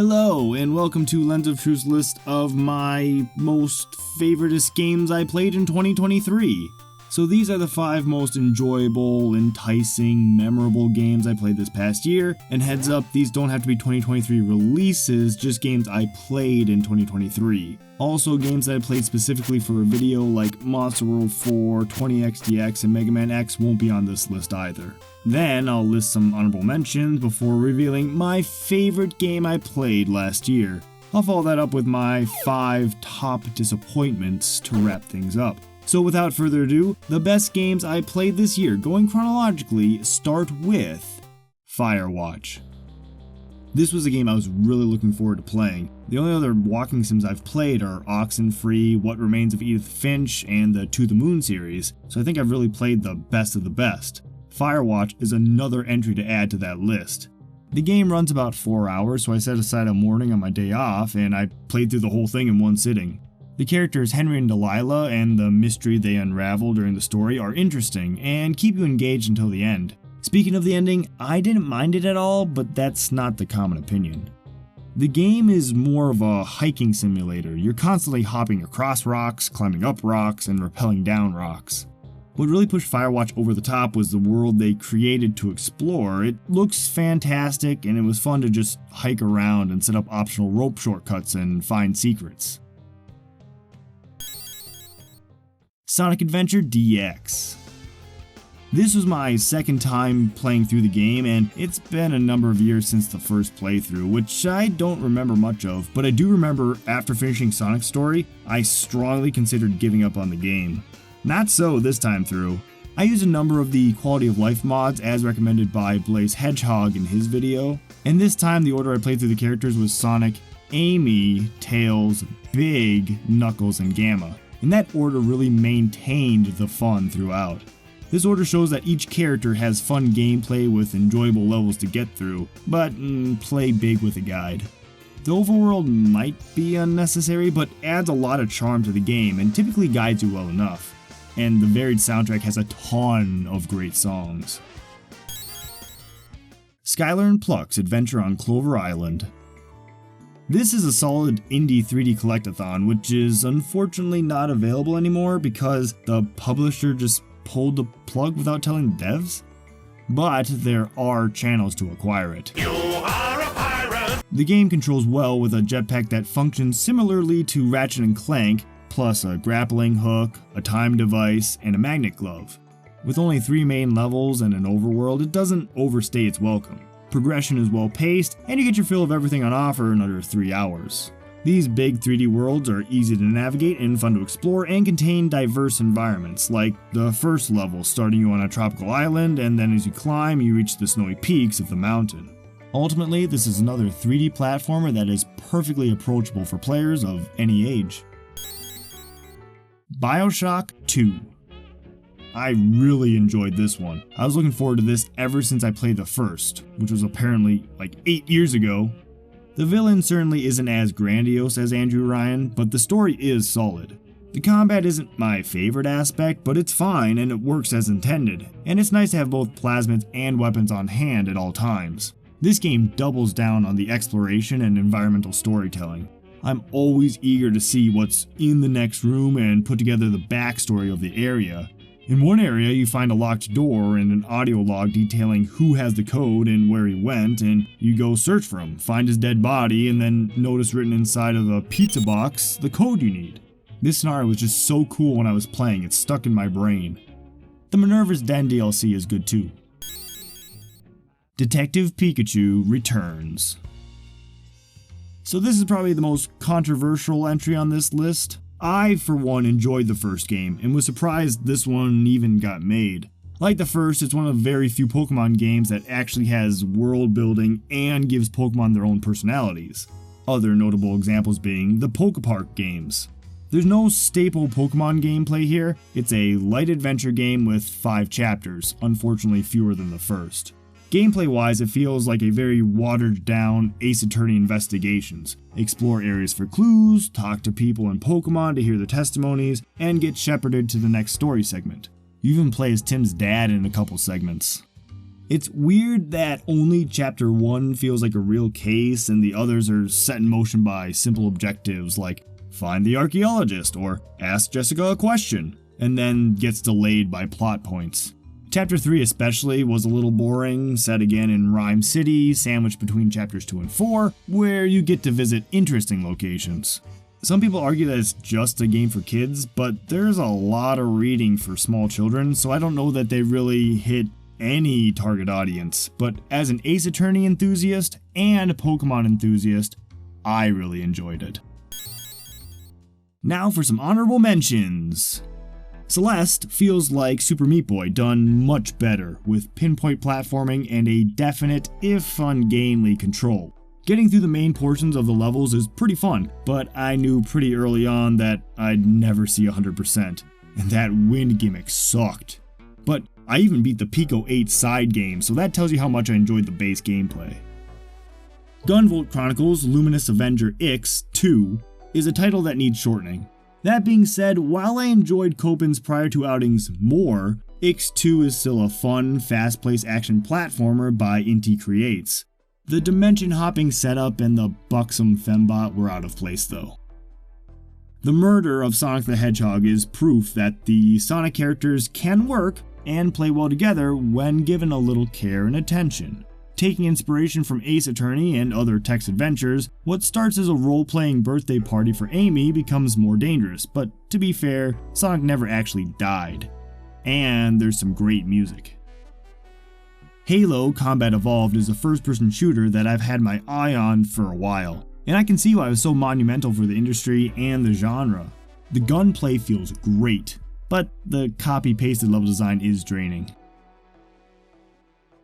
Hello, and welcome to Lens of Truth's list of my most favoritist games I played in 2023. So these are the 5 most enjoyable, enticing, memorable games I played this past year, and heads up, these don't have to be 2023 releases, just games I played in 2023. Also games that I played specifically for a video like Monster World 4, 20XDX, and Mega Man X won't be on this list either. Then I'll list some honorable mentions before revealing my favorite game I played last year. I'll follow that up with my 5 top disappointments to wrap things up. So without further ado, the best games I played this year, going chronologically, start with Firewatch. This was a game I was really looking forward to playing. The only other walking sims I've played are Oxenfree, What Remains of Edith Finch, and the To the Moon series, so I think I've really played the best of the best. Firewatch is another entry to add to that list. The game runs about 4 hours, so I set aside a morning on my day off, and I played through the whole thing in one sitting. The characters Henry and Delilah and the mystery they unravel during the story are interesting, and keep you engaged until the end. Speaking of the ending, I didn't mind it at all, but that's not the common opinion. The game is more of a hiking simulator. You're constantly hopping across rocks, climbing up rocks, and rappelling down rocks. What really pushed Firewatch over the top was the world they created to explore. It looks fantastic, and it was fun to just hike around and set up optional rope shortcuts and find secrets. Sonic Adventure DX. This was my second time playing through the game, and it's been a number of years since the first playthrough, which I don't remember much of, but I do remember after finishing Sonic's story, I strongly considered giving up on the game. Not so this time through. I used a number of the quality of life mods as recommended by Blaze Hedgehog in his video, and this time the order I played through the characters was Sonic, Amy, Tails, Big, Knuckles, and Gamma. And that order really maintained the fun throughout. This order shows that each character has fun gameplay with enjoyable levels to get through, but play big with a guide. The overworld might be unnecessary, but adds a lot of charm to the game and typically guides you well enough. And the varied soundtrack has a ton of great songs. Skylar and Pluck's Adventure on Clover Island. This is a solid indie 3D collectathon, which is unfortunately not available anymore because the publisher just pulled the plug without telling the devs. But there are channels to acquire it. You are a pirate! The game controls well with a jetpack that functions similarly to Ratchet & Clank, plus a grappling hook, a time device, and a magnet glove. With only 3 main levels and an overworld, it doesn't overstay its welcome. Progression is well paced, and you get your fill of everything on offer in under 3 hours. These big 3D worlds are easy to navigate and fun to explore and contain diverse environments, like the first level starting you on a tropical island, and then as you climb you reach the snowy peaks of the mountain. Ultimately, this is another 3D platformer that is perfectly approachable for players of any age. BioShock 2. I really enjoyed this one. I was looking forward to this ever since I played the first, which was apparently like 8 years ago. The villain certainly isn't as grandiose as Andrew Ryan, but the story is solid. The combat isn't my favorite aspect, but it's fine and it works as intended, and it's nice to have both plasmids and weapons on hand at all times. This game doubles down on the exploration and environmental storytelling. I'm always eager to see what's in the next room and put together the backstory of the area. In one area, you find a locked door and an audio log detailing who has the code and where he went, and you go search for him, find his dead body, and then notice written inside of a pizza box the code you need. This scenario was just so cool when I was playing, it stuck in my brain. The Minerva's Den DLC is good too. Detective Pikachu returns. So this is probably the most controversial entry on this list. I, for one, enjoyed the first game, and was surprised this one even got made. Like the first, it's one of very few Pokemon games that actually has world building and gives Pokemon their own personalities. Other notable examples being the Pokepark games. There's no staple Pokemon gameplay here, it's a light adventure game with 5 chapters, unfortunately fewer than the first. Gameplay-wise, it feels like a very watered-down Ace Attorney investigations. Explore areas for clues, talk to people and Pokemon to hear the testimonies, and get shepherded to the next story segment. You even play as Tim's dad in a couple segments. It's weird that only Chapter 1 feels like a real case and the others are set in motion by simple objectives like find the archaeologist or ask Jessica a question, and then gets delayed by plot points. Chapter 3 especially was a little boring, set again in Rhyme City, sandwiched between chapters 2 and 4, where you get to visit interesting locations. Some people argue that it's just a game for kids, but there's a lot of reading for small children, so I don't know that they really hit any target audience. But as an Ace Attorney enthusiast and Pokemon enthusiast, I really enjoyed it. Now for some honorable mentions. Celeste feels like Super Meat Boy done much better, with pinpoint platforming and a definite, if ungainly, control. Getting through the main portions of the levels is pretty fun, but I knew pretty early on that I'd never see 100%, and that wind gimmick sucked. But I even beat the Pico 8 side game, so that tells you how much I enjoyed the base gameplay. Gunvolt Chronicles Luminous Avenger X2 is a title that needs shortening. That being said, while I enjoyed Copen's prior two outings more, X2 is still a fun, fast-paced action platformer by Inti Creates. The dimension hopping setup and the buxom fembot were out of place though. The murder of Sonic the Hedgehog is proof that the Sonic characters can work and play well together when given a little care and attention. Taking inspiration from Ace Attorney and other text adventures, what starts as a role-playing birthday party for Amy becomes more dangerous, but to be fair, Sonic never actually died. And there's some great music. Halo Combat Evolved is a first-person shooter that I've had my eye on for a while, and I can see why it was so monumental for the industry and the genre. The gunplay feels great, but the copy-pasted level design is draining.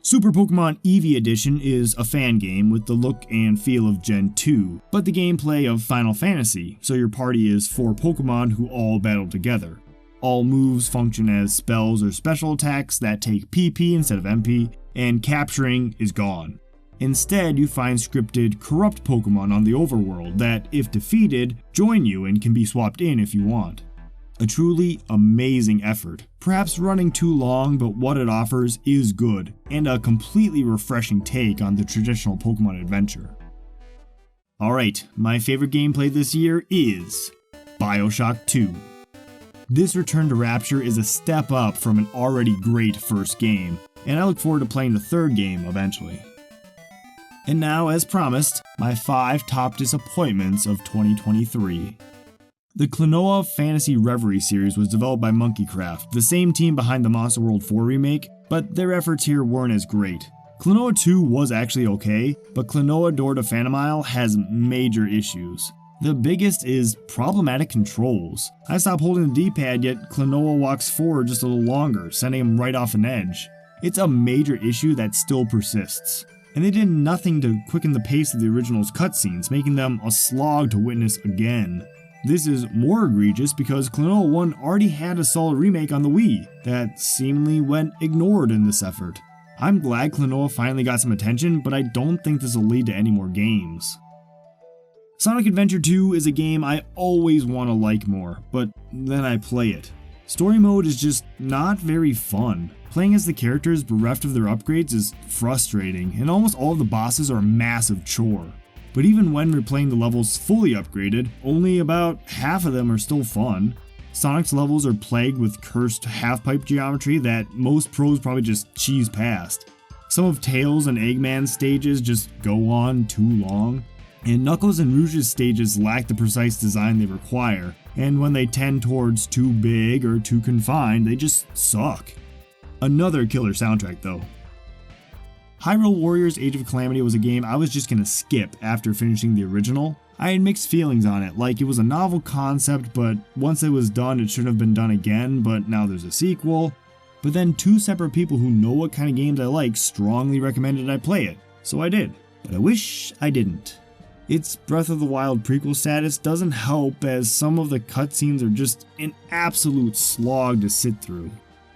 Super Pokemon Eevee Edition is a fan game with the look and feel of Gen 2, but the gameplay of Final Fantasy, so your party is 4 Pokemon who all battle together. All moves function as spells or special attacks that take PP instead of MP, and capturing is gone. Instead, you find scripted corrupt Pokemon on the overworld that, if defeated, join you and can be swapped in if you want. A truly amazing effort, perhaps running too long, but what it offers is good, and a completely refreshing take on the traditional Pokemon adventure. Alright, my favorite gameplay this year is BioShock 2. This return to Rapture is a step up from an already great first game, and I look forward to playing the third game eventually. And now, as promised, my 5 top disappointments of 2023. The Klonoa Fantasy Reverie series was developed by Monkeycraft, the same team behind the Monster World 4 remake, but their efforts here weren't as great. Klonoa 2 was actually okay, but Klonoa Door to Phantom Isle has major issues. The biggest is problematic controls. I stopped holding the D-pad, yet Klonoa walks forward just a little longer, sending him right off an edge. It's a major issue that still persists. And they did nothing to quicken the pace of the original's cutscenes, making them a slog to witness again. This is more egregious because Klonoa 1 already had a solid remake on the Wii that seemingly went ignored in this effort. I'm glad Klonoa finally got some attention, but I don't think this will lead to any more games. Sonic Adventure 2 is a game I always want to like more, but then I play it. Story mode is just not very fun. Playing as the characters bereft of their upgrades is frustrating, and almost all of the bosses are a massive chore. But even when replaying the levels fully upgraded, only about half of them are still fun. Sonic's levels are plagued with cursed half-pipe geometry that most pros probably just cheese past. Some of Tails and Eggman's stages just go on too long, and Knuckles and Rouge's stages lack the precise design they require, and when they tend towards too big or too confined, they just suck. Another killer soundtrack though. Hyrule Warriors Age of Calamity was a game I was just gonna skip after finishing the original. I had mixed feelings on it, like it was a novel concept, but once it was done it shouldn't have been done again, but now there's a sequel. But then 2 separate people who know what kind of games I like strongly recommended I play it, so I did. But I wish I didn't. Its Breath of the Wild prequel status doesn't help, as some of the cutscenes are just an absolute slog to sit through.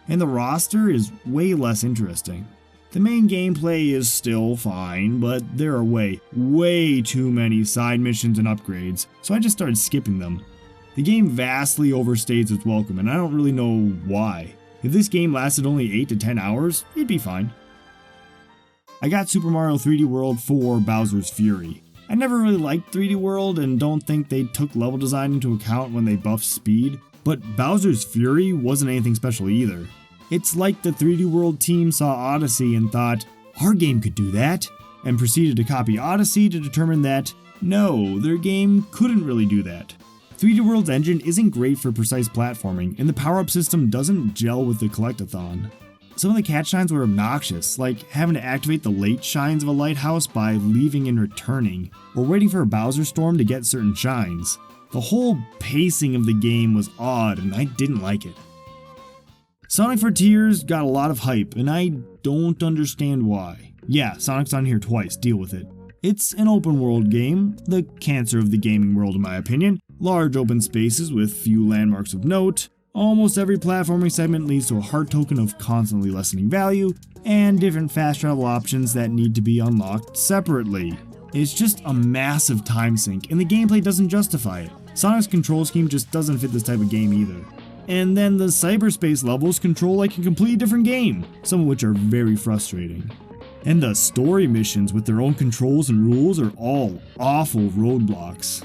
And the roster is way less interesting. The main gameplay is still fine, but there are way too many side missions and upgrades, so I just started skipping them. The game vastly overstays its welcome, and I don't really know why. If this game lasted only 8 to 10 hours, it'd be fine. I got Super Mario 3D World for Bowser's Fury. I never really liked 3D World and don't think they took level design into account when they buffed speed, but Bowser's Fury wasn't anything special either. It's like the 3D World team saw Odyssey and thought, our game could do that, and proceeded to copy Odyssey to determine that, no, their game couldn't really do that. 3D World's engine isn't great for precise platforming, and the power-up system doesn't gel with the collectathon. Some of the catch shines were obnoxious, like having to activate the late shines of a lighthouse by leaving and returning, or waiting for a Bowser Storm to get certain shines. The whole pacing of the game was odd, and I didn't like it. Sonic Frontiers got a lot of hype, and I don't understand why. Yeah, Sonic's on here twice, deal with it. It's an open world game, the cancer of the gaming world in my opinion. Large open spaces with few landmarks of note. Almost every platforming segment leads to a heart token of constantly lessening value, and different fast travel options that need to be unlocked separately. It's just a massive time sink, and the gameplay doesn't justify it. Sonic's control scheme just doesn't fit this type of game either. And then the cyberspace levels control like a completely different game, some of which are very frustrating. And the story missions with their own controls and rules are all awful roadblocks.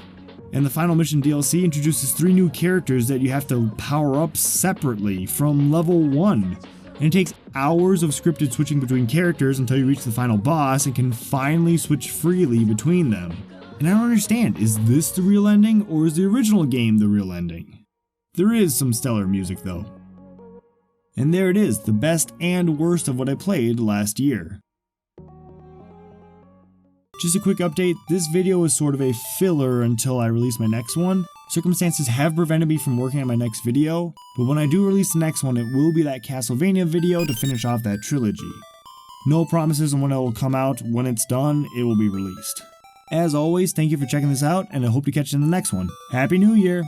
And the final mission DLC introduces 3 new characters that you have to power up separately from level 1. And it takes hours of scripted switching between characters until you reach the final boss and can finally switch freely between them. And I don't understand, is this the real ending or is the original game the real ending? There is some stellar music though. And there it is, the best and worst of what I played last year. Just a quick update, this video is sort of a filler until I release my next one. Circumstances have prevented me from working on my next video, but when I do release the next one, it will be that Castlevania video to finish off that trilogy. No promises on when it will come out. When it's done, it will be released. As always, thank you for checking this out, and I hope to catch you in the next one. Happy New Year!